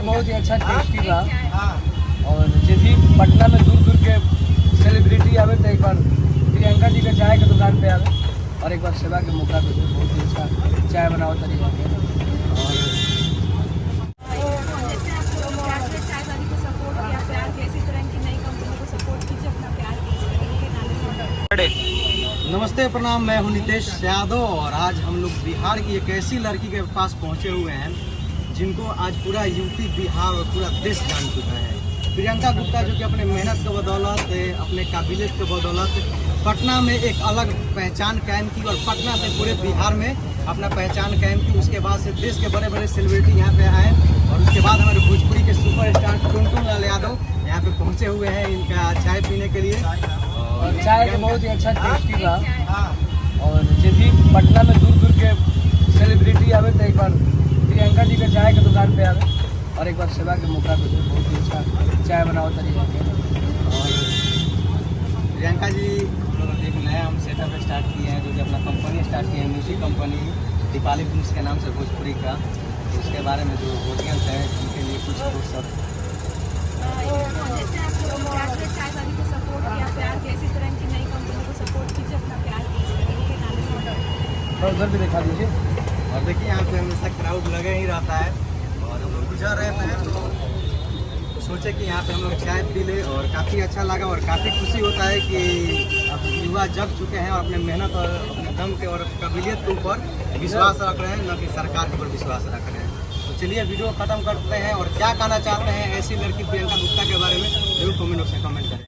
बहुत ही अच्छा टेस्टी बा। और जे भी पटना में दूर दूर के सेलिब्रिटी आवे तो एक बार प्रियंका जी के चाय के दुकान पे आवे और एक बार सेवा के मौका पे बहुत ही अच्छा चाय बनाओ तरीका के। जैसे आप प्यार से चाय वाली को सपोर्ट किया, प्यार के इसी तरह की नई कंपनी को सपोर्ट कीजिए, अपना प्यार कीजिए इनके नाम से। नमस्ते प्रणाम, मैं हूं नितेश यादव और आज हम लोग बिहार की एक ऐसी लड़की के पास पहुंचे हुए हैं जिनको आज पूरा यूपी बिहार और पूरा देश जान चुका है। प्रियंका गुप्ता जो कि अपने मेहनत के बदौलत, अपने काबिलियत के बदौलत पटना में एक अलग पहचान कायम की और पटना से पूरे बिहार में अपना पहचान कायम की। उसके बाद से देश के बड़े बड़े सेलिब्रिटी यहाँ पे आए और उसके बाद हमारे भोजपुरी के सुपरस्टार टुनटुन लाल यादव यहाँ पे पहुँचे हुए हैं इनका चाय पीने के लिए। और चाय के बहुत ही अच्छा टेस्टी बा। और जे भी पटना में दूर दूर के सेलिब्रिटी आवे तो एक बार प्रियंका जी के चाय के दुकान पे आवे और एक बार सेवा के मौका पे बहुत ही अच्छा चाय बनाओ तरीका के। और प्रियंका जी एक नया हम सेटअप स्टार्ट किए हैं जो कि अपना कंपनी स्टार्ट किए हैं, म्यूजिक कंपनी दीपाली फिल्म्स के नाम से भोजपुरी का। तो उसके बारे में जो ऑडियंस है उनके लिए कुछ दोस्त सब जैसे आप प्यार से चाय वाली को सपोर्ट किया, प्यार के इसी तरह की नई कंपनी को सपोर्ट कीजिए, अपना प्यार कीजिए इनके नाम से। और उधर भी दिखा दीजिए। और देखिए यहाँ पे हमेशा क्राउड लगे ही रहता है और हम लोग गुजर रहे थे तो सोचे कि यहाँ पे हम लोग चाय पी ले और काफ़ी अच्छा लगा और काफ़ी खुशी होता है कि अब युवा जग चुके हैं और अपने मेहनत और अपने दम के और काबिलियत के ऊपर विश्वास रख रहे हैं, न कि सरकार के ऊपर विश्वास रख रहे हैं। तो चलिए वीडियो ख़त्म करते हैं और क्या कहना चाहते हैं ऐसी लड़की प्रियंका गुप्ता के बारे में जरूर कमेंट बॉक्स में कमेंट करें।